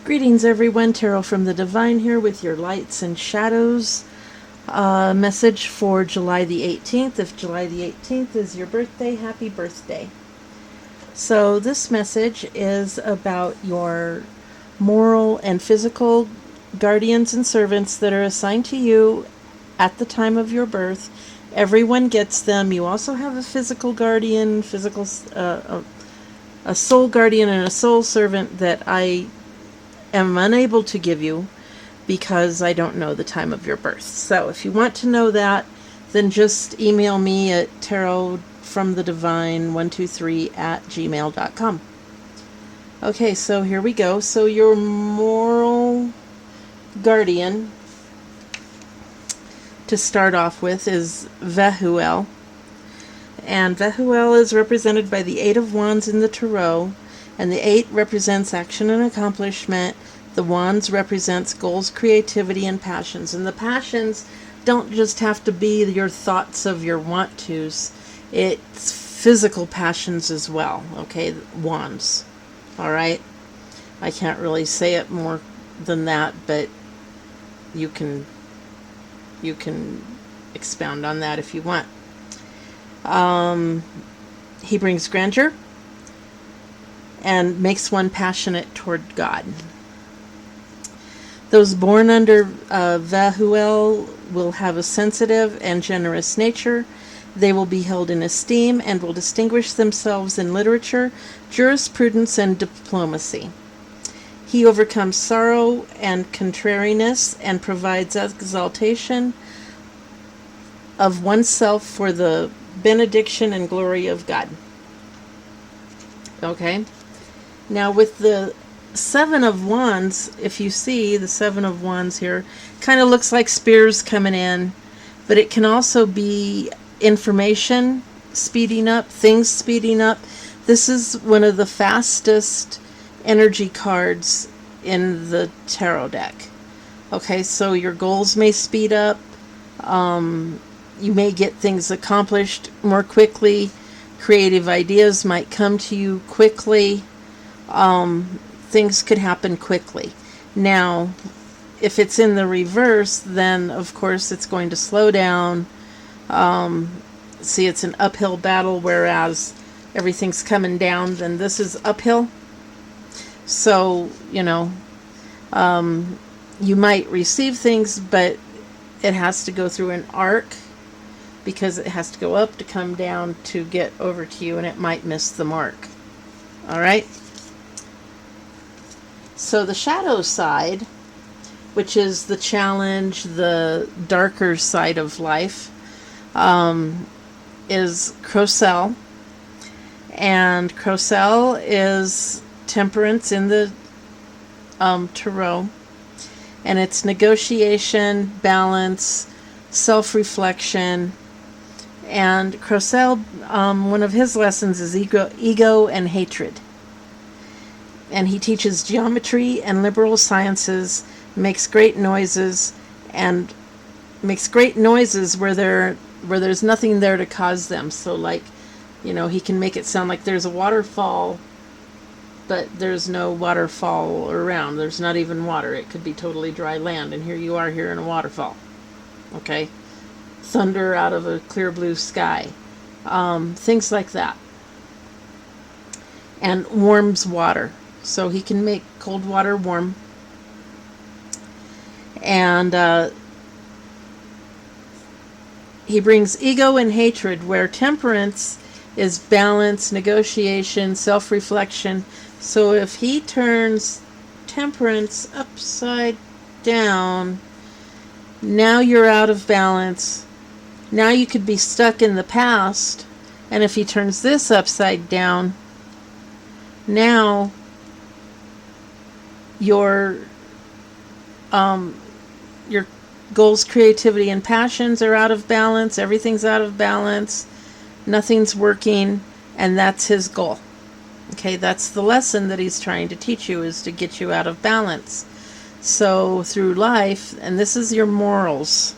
Greetings, everyone. Tarot from the Divine here with your lights and shadows message for July the 18th. If July the 18th is your birthday, happy birthday. So, this message is about your moral and physical guardians and servants that are assigned to you at the time of your birth. Everyone gets them. You also have a physical guardian, a soul guardian, and a soul servant that I am unable to give you because I don't know the time of your birth. So if you want to know that, then just email me at tarotfromthedivine123@gmail.com. Okay, so here we go. So your moral guardian to start off with is Vehuel. And Vehuel is represented by the Eight of Wands in the Tarot. And the 8 represents action and accomplishment. The Wands represents goals, creativity, and passions. And the passions don't just have to be your thoughts of your want-tos. It's physical passions as well. Okay, Wands. All right? I can't really say it more than that, but you can expound on that if you want. He brings grandeur and makes one passionate toward God. Those born under Vehuel will have a sensitive and generous nature. They will be held in esteem and will distinguish themselves in literature, jurisprudence, and diplomacy. He overcomes sorrow and contrariness and provides exaltation of oneself for the benediction and glory of God. Okay? Now with the Seven of Wands, if you see the Seven of Wands here, kind of looks like spears coming in, but it can also be information speeding up, things speeding up. This is one of the fastest energy cards in the tarot deck. Okay, so your goals may speed up. You may get things accomplished more quickly. Creative ideas might come to you quickly. Things could happen quickly. Now, if it's in the reverse, then of course it's going to slow down. See, it's an uphill battle, whereas everything's coming down, then this is uphill. So, you might receive things, but it has to go through an arc because it has to go up to come down to get over to you, and it might miss the mark. All right? So the shadow side, which is the challenge, the darker side of life, is Crocel. And Crocel is temperance in the tarot. And it's negotiation, balance, self-reflection. And Crocel, one of his lessons is ego and hatred. And he teaches geometry and liberal sciences, makes great noises, and makes great noises where there's nothing there to cause them. So like, he can make it sound like there's a waterfall, but there's no waterfall around. There's not even water. It could be totally dry land, and here you are here in a waterfall. Okay? Thunder out of a clear blue sky. Things like that. And warms water. So he can make cold water warm. And he brings ego and hatred, where temperance is balance, negotiation, self-reflection. So if he turns temperance upside down, now you're out of balance. Now you could be stuck in the past. And if he turns this upside down, now your goals, creativity, and passions are out of balance. Everything's out of balance. Nothing's working, and that's his goal. Okay, that's the lesson that he's trying to teach you, is to get you out of balance. So through life, and this is your morals.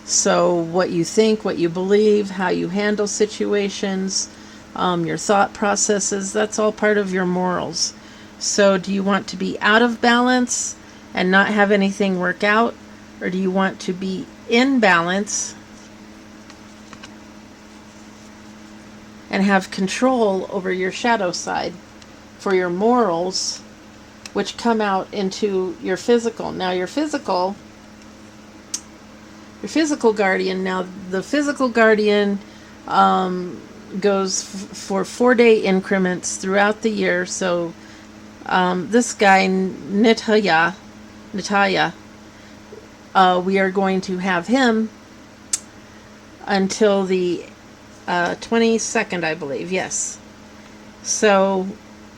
So what you think, what you believe, how you handle situations, your thought processes, that's all part of your morals. So do you want to be out of balance and not have anything work out? Or do you want to be in balance and have control over your shadow side for your morals, which come out into your physical? Now your physical guardian, now the physical guardian goes for 4-day increments throughout the year. So this guy, Nitaya, we are going to have him until the 22nd, I believe. Yes. So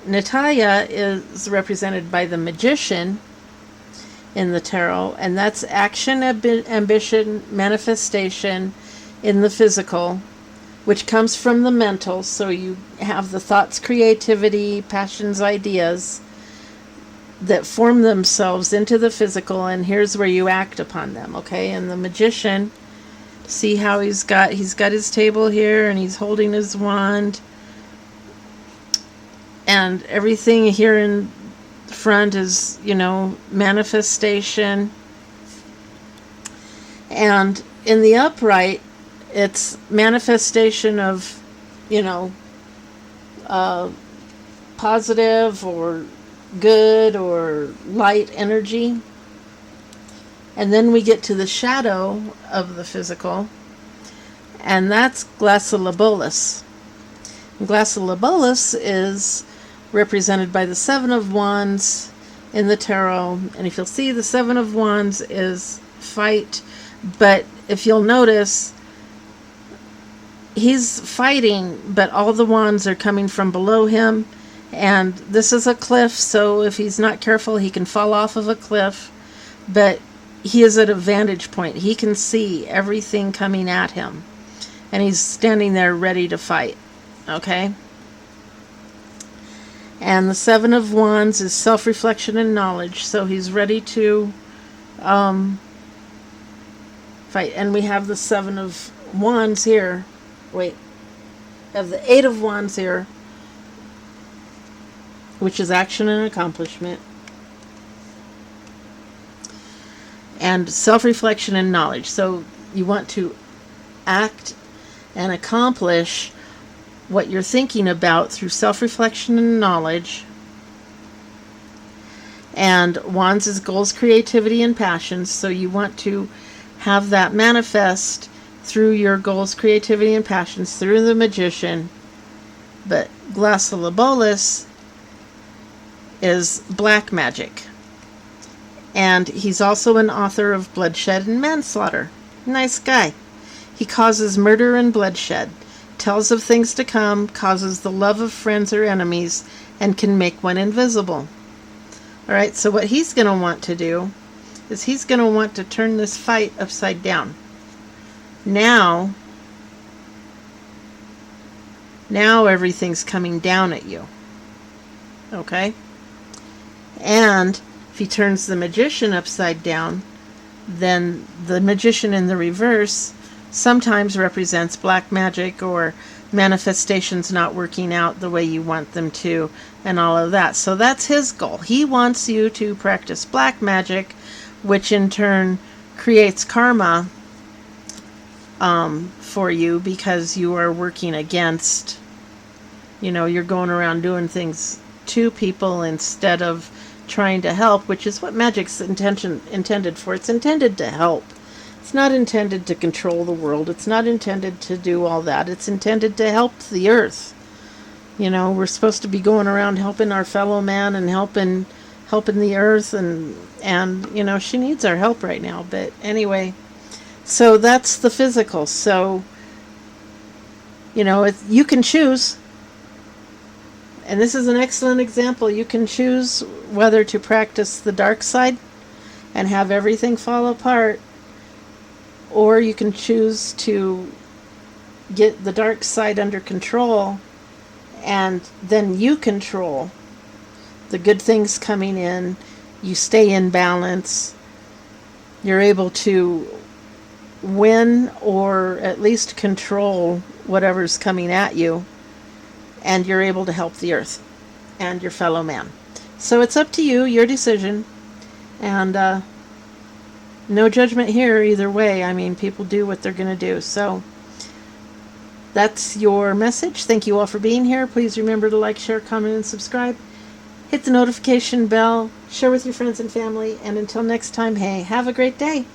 Nitaya is represented by the Magician in the tarot, and that's action, ambition, manifestation in the physical, which comes from the mental. So you have the thoughts, creativity, passions, ideas that form themselves into the physical, and here's where you act upon them. Okay? And the Magician, see how he's got his table here, and he's holding his wand, and everything here in front is, manifestation. And in the upright, it's manifestation of, positive or good or light energy. And then we get to the shadow of the physical, and that's Glacylbolus. Glacylbolus is represented by the Seven of Wands in the tarot. And if you'll see, the Seven of Wands is fight. But if you'll notice, he's fighting, but all the wands are coming from below him. And this is a cliff, so if he's not careful, he can fall off of a cliff. But he is at a vantage point. He can see everything coming at him. And he's standing there ready to fight. Okay? And the Seven of Wands is self-reflection and knowledge. So he's ready to fight. And we have the Seven of Wands here. Wait. We have the Eight of Wands here, which is action and accomplishment. And self-reflection and knowledge. So you want to act and accomplish what you're thinking about through self-reflection and knowledge. And Wands is goals, creativity, and passions. So you want to have that manifest through your goals, creativity, and passions through the Magician. But Glacylbolus is black magic. And he's also an author of bloodshed and manslaughter. Nice guy. He causes murder and bloodshed, tells of things to come, causes the love of friends or enemies, and can make one invisible. Alright, so what he's going to want to do is he's going to want to turn this fight upside down. Now everything's coming down at you. Okay? And if he turns the Magician upside down, then the Magician in the reverse sometimes represents black magic or manifestations not working out the way you want them to, and all of that. So that's his goal. He wants you to practice black magic, which in turn creates karma for you, because you are working against, you're going around doing things to people instead of trying to help, which is what magic's intended for. It's intended to help. It's not intended to control the world. It's not intended to do all that. It's intended to help the earth. We're supposed to be going around helping our fellow man and helping the earth, and she needs our help right now. But anyway, so that's the physical. So you can choose. And this is an excellent example. You can choose whether to practice the dark side and have everything fall apart, or you can choose to get the dark side under control, and then you control the good things coming in. You stay in balance. You're able to win, or at least control whatever's coming at you. And you're able to help the earth and your fellow man. So it's up to you, your decision. And no judgment here either way. I mean, people do what they're going to do. So that's your message. Thank you all for being here. Please remember to like, share, comment, and subscribe. Hit the notification bell. Share with your friends and family. And until next time, hey, have a great day.